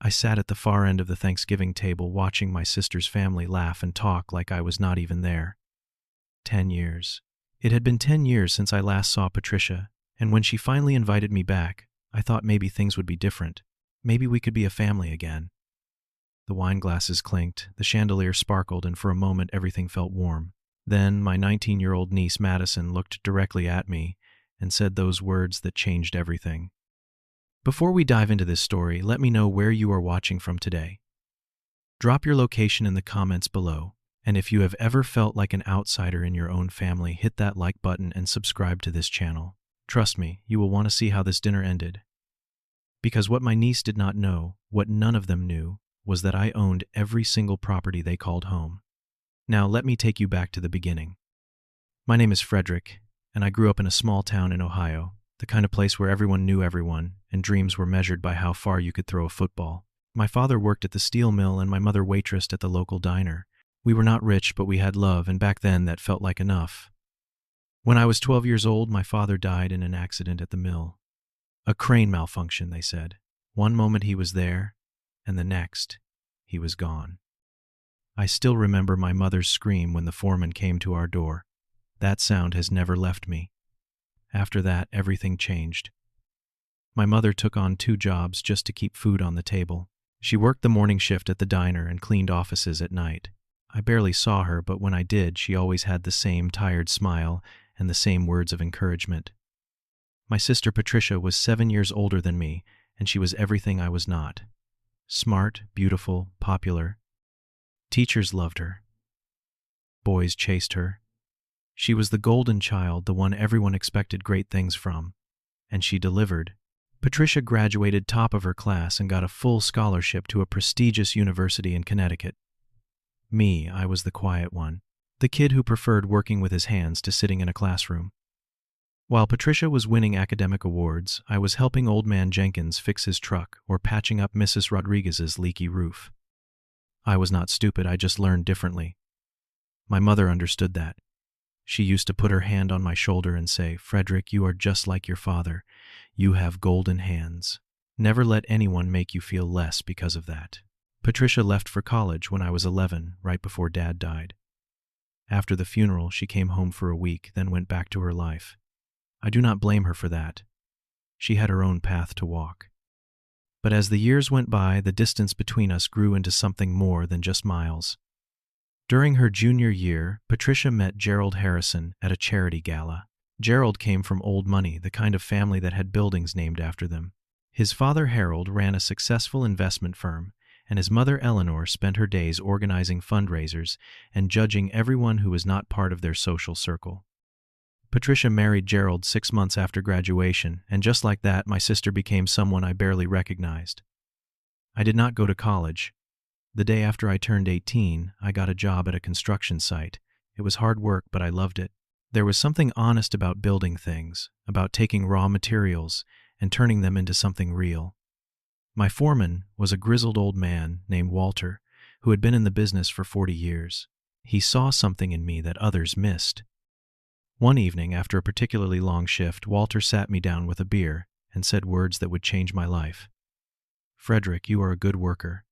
I sat at the far end of the Thanksgiving table watching my sister's family laugh and talk like I was not even there. 10 years. It had been 10 years since I last saw Patricia, and when she finally invited me back, I thought maybe things would be different. Maybe we could be a family again. The wine glasses clinked, the chandelier sparkled, and for a moment everything felt warm. Then my 19-year-old niece Madison looked directly at me and said those words that changed everything. Before we dive into this story, let me know where you are watching from today. Drop your location in the comments below, and if you have ever felt like an outsider in your own family, hit that like button and subscribe to this channel. Trust me, you will want to see how this dinner ended. Because what my niece did not know, what none of them knew, was that I owned every single property they called home. Now let me take you back to the beginning. My name is Frederick, and I grew up in a small town in Ohio, the kind of place where everyone knew everyone, and dreams were measured by how far you could throw a football. My father worked at the steel mill and my mother waitressed at the local diner. We were not rich, but we had love, and back then that felt like enough. When I was 12 years old, my father died in an accident at the mill. A crane malfunction, they said. One moment he was there, and the next, he was gone. I still remember my mother's scream when the foreman came to our door. That sound has never left me. After that, everything changed. My mother took on 2 jobs just to keep food on the table. She worked the morning shift at the diner and cleaned offices at night. I barely saw her, but when I did, she always had the same tired smile and the same words of encouragement. My sister Patricia was 7 years older than me, and she was everything I was not. Smart, beautiful, popular. Teachers loved her. Boys chased her. She was the golden child, the one everyone expected great things from. And she delivered. Patricia graduated top of her class and got a full scholarship to a prestigious university in Connecticut. Me, I was the quiet one, the kid who preferred working with his hands to sitting in a classroom. While Patricia was winning academic awards, I was helping old man Jenkins fix his truck or patching up Mrs. Rodriguez's leaky roof. I was not stupid, I just learned differently. My mother understood that. She used to put her hand on my shoulder and say, "Frederick, you are just like your father. You have golden hands. Never let anyone make you feel less because of that." Patricia left for college when I was 11, right before Dad died. After the funeral, she came home for a week, then went back to her life. I do not blame her for that. She had her own path to walk. But as the years went by, the distance between us grew into something more than just miles. During her junior year, Patricia met Gerald Harrison at a charity gala. Gerald came from old money, the kind of family that had buildings named after them. His father Harold ran a successful investment firm, and his mother Eleanor spent her days organizing fundraisers and judging everyone who was not part of their social circle. Patricia married Gerald 6 months after graduation, and just like that, my sister became someone I barely recognized. I did not go to college. The day after I turned 18, I got a job at a construction site. It was hard work, but I loved it. There was something honest about building things, about taking raw materials and turning them into something real. My foreman was a grizzled old man named Walter, who had been in the business for 40 years. He saw something in me that others missed. One evening, after a particularly long shift, Walter sat me down with a beer and said words that would change my life. "Frederick, you are a good worker.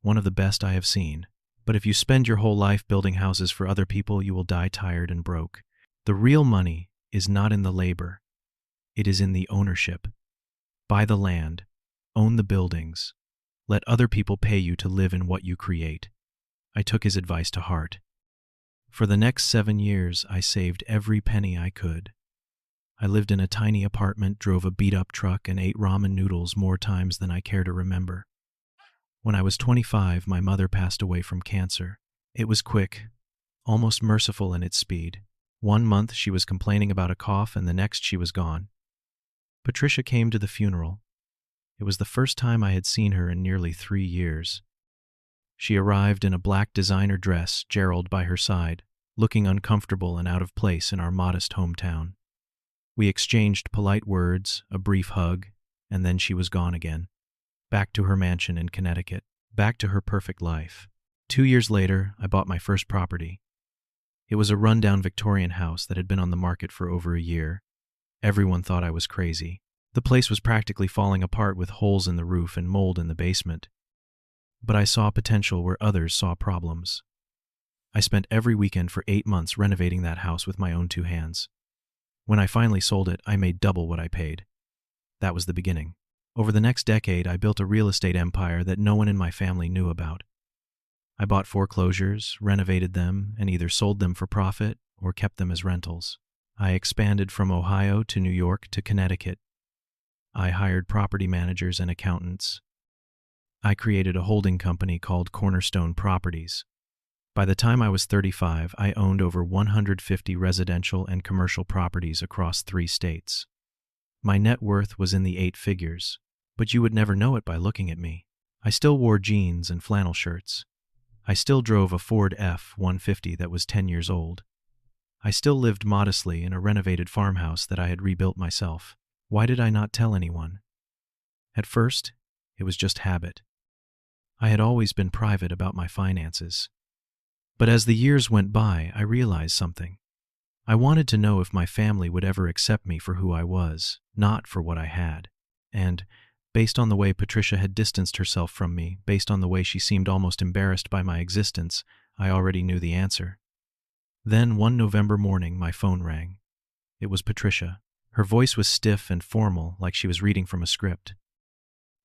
One of the best I have seen. But if you spend your whole life building houses for other people, you will die tired and broke. The real money is not in the labor. It is in the ownership. Buy the land. Own the buildings. Let other people pay you to live in what you create." I took his advice to heart. For the next 7 years, I saved every penny I could. I lived in a tiny apartment, drove a beat-up truck, and ate ramen noodles more times than I care to remember. When I was 25, my mother passed away from cancer. It was quick, almost merciful in its speed. 1 month she was complaining about a cough, and the next she was gone. Patricia came to the funeral. It was the first time I had seen her in nearly 3 years. She arrived in a black designer dress, Gerald by her side, looking uncomfortable and out of place in our modest hometown. We exchanged polite words, a brief hug, and then she was gone again. Back to her mansion in Connecticut. Back to her perfect life. 2 years later, I bought my first property. It was a rundown Victorian house that had been on the market for over a year. Everyone thought I was crazy. The place was practically falling apart with holes in the roof and mold in the basement. but I saw potential where others saw problems. I spent every weekend for 8 months renovating that house with my own two hands. When I finally sold it, I made double what I paid. That was the beginning. Over the next decade, I built a real estate empire that no one in my family knew about. I bought foreclosures, renovated them, and either sold them for profit or kept them as rentals. I expanded from Ohio to New York to Connecticut. I hired property managers and accountants. I created a holding company called Cornerstone Properties. By the time I was 35, I owned over 150 residential and commercial properties across 3 states. My net worth was in the 8 figures, but you would never know it by looking at me. I still wore jeans and flannel shirts. I still drove a Ford F-150 that was 10 years old. I still lived modestly in a renovated farmhouse that I had rebuilt myself. Why did I not tell anyone? At first, it was just habit. I had always been private about my finances. But as the years went by, I realized something. I wanted to know if my family would ever accept me for who I was, not for what I had. And, based on the way Patricia had distanced herself from me, based on the way she seemed almost embarrassed by my existence, I already knew the answer. Then, one November morning, my phone rang. It was Patricia. Her voice was stiff and formal, like she was reading from a script.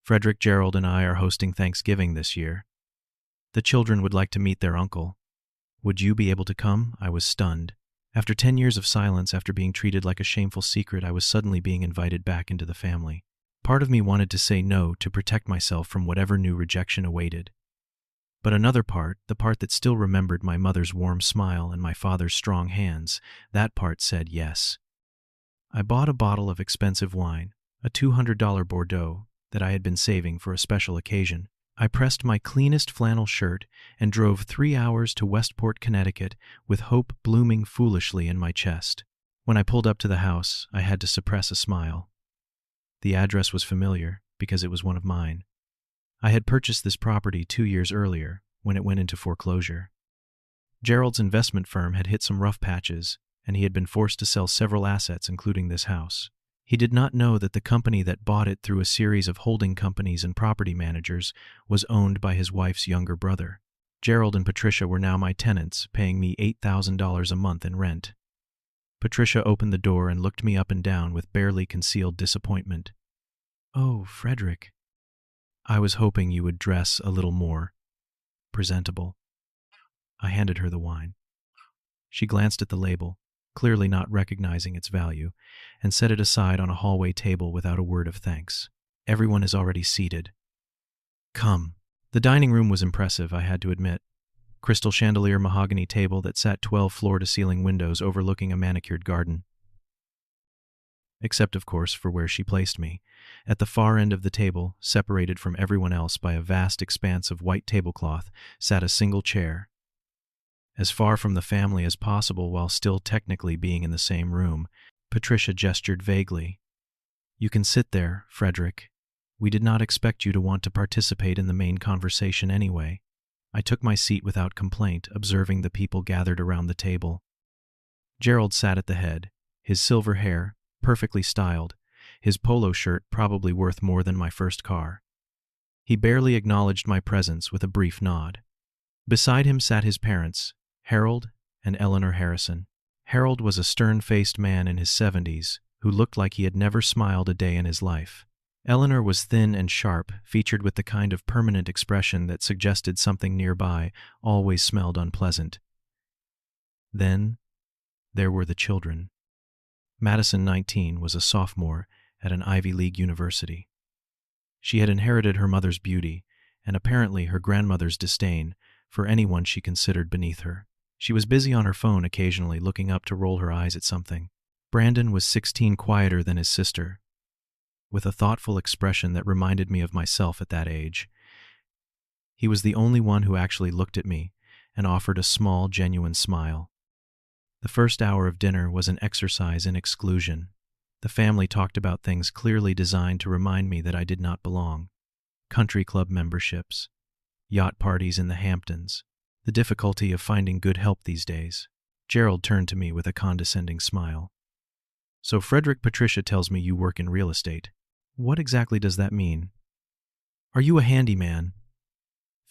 "Frederick, Gerald, and I are hosting Thanksgiving this year. The children would like to meet their uncle. Would you be able to come?" I was stunned. After 10 years of silence, after being treated like a shameful secret, I was suddenly being invited back into the family. Part of me wanted to say no to protect myself from whatever new rejection awaited. But another part, the part that still remembered my mother's warm smile and my father's strong hands, that part said yes. I bought a bottle of expensive wine, a $200 Bordeaux, that I had been saving for a special occasion. I pressed my cleanest flannel shirt and drove 3 hours to Westport, Connecticut, with hope blooming foolishly in my chest. When I pulled up to the house, I had to suppress a smile. The address was familiar, because it was one of mine. I had purchased this property 2 years earlier, when it went into foreclosure. Gerald's investment firm had hit some rough patches, and he had been forced to sell several assets, including this house. He did not know that the company that bought it through a series of holding companies and property managers was owned by his wife's younger brother. Gerald and Patricia were now my tenants, paying me $8,000 a month in rent. Patricia opened the door and looked me up and down with barely concealed disappointment. "Oh, Frederick. I was hoping you would dress a little more presentable." I handed her the wine. She glanced at the label, clearly not recognizing its value, and set it aside on a hallway table without a word of thanks. "Everyone is already seated. Come." The dining room was impressive, I had to admit. Crystal chandelier mahogany table that sat 12 floor-to-ceiling windows overlooking a manicured garden. Except, of course, for where she placed me. At the far end of the table, separated from everyone else by a vast expanse of white tablecloth, sat a single chair. As far from the family as possible while still technically being in the same room, Patricia gestured vaguely. "You can sit there, Frederick. We did not expect you to want to participate in the main conversation anyway." I took my seat without complaint, observing the people gathered around the table. Gerald sat at the head, his silver hair, perfectly styled, his polo shirt probably worth more than my first car. He barely acknowledged my presence with a brief nod. Beside him sat his parents, Harold and Eleanor Harrison. Harold was a stern-faced man in his 70s who looked like he had never smiled a day in his life. Eleanor was thin and sharp, featured with the kind of permanent expression that suggested something nearby always smelled unpleasant. Then, there were the children. Madison, 19, was a sophomore at an Ivy League university. She had inherited her mother's beauty, and apparently her grandmother's disdain for anyone she considered beneath her. She was busy on her phone occasionally, looking up to roll her eyes at something. Brandon was 16, quieter than his sister, with a thoughtful expression that reminded me of myself at that age. He was the only one who actually looked at me and offered a small, genuine smile. The first hour of dinner was an exercise in exclusion. The family talked about things clearly designed to remind me that I did not belong. Country club memberships, yacht parties in the Hamptons, the difficulty of finding good help these days. Gerald turned to me with a condescending smile. "So Frederick, Patricia tells me you work in real estate. What exactly does that mean? Are you a handyman?"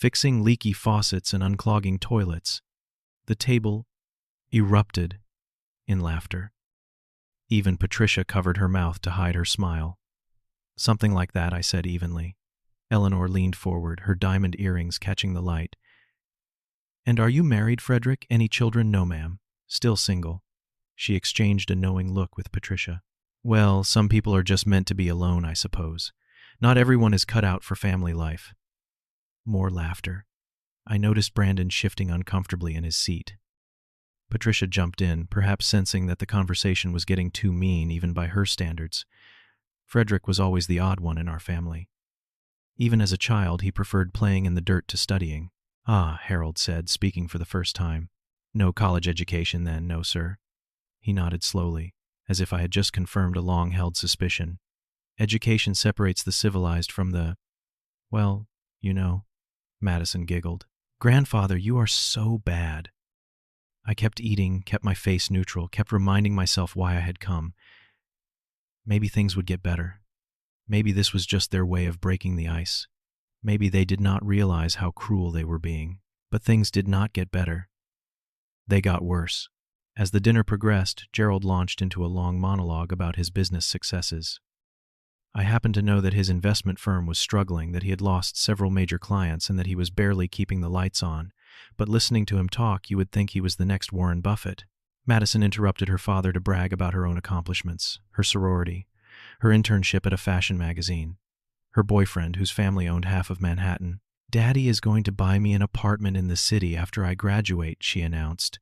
fixing leaky faucets and unclogging toilets. The table erupted in laughter. Even Patricia covered her mouth to hide her smile. "Something like that," I said evenly. Eleanor leaned forward, her diamond earrings catching the light. "And are you married, Frederick? Any children?" "No, ma'am. Still single." She exchanged a knowing look with Patricia. "Well, some people are just meant to be alone, I suppose. Not everyone is cut out for family life." More laughter. I noticed Brandon shifting uncomfortably in his seat. Patricia jumped in, perhaps sensing that the conversation was getting too mean even by her standards. Frederick was always the odd one in our family. Even as a child, he preferred playing in the dirt to studying. "Ah," Harold said, speaking for the first time. "No college education then, no, sir?" He nodded slowly, as if I had just confirmed a long-held suspicion. "Education separates the civilized from the, well, you know." Madison giggled. "Grandfather, you are so bad." I kept eating, kept my face neutral, kept reminding myself why I had come. Maybe things would get better. Maybe this was just their way of breaking the ice. Maybe they did not realize how cruel they were being. But things did not get better. They got worse. As the dinner progressed, Gerald launched into a long monologue about his business successes. I happened to know that his investment firm was struggling, that he had lost several major clients, and that he was barely keeping the lights on. But listening to him talk, you would think he was the next Warren Buffett. Madison interrupted her father to brag about her own accomplishments, her sorority, her internship at a fashion magazine, her boyfriend whose family owned half of Manhattan. "Daddy is going to buy me an apartment in the city after I graduate," she announced.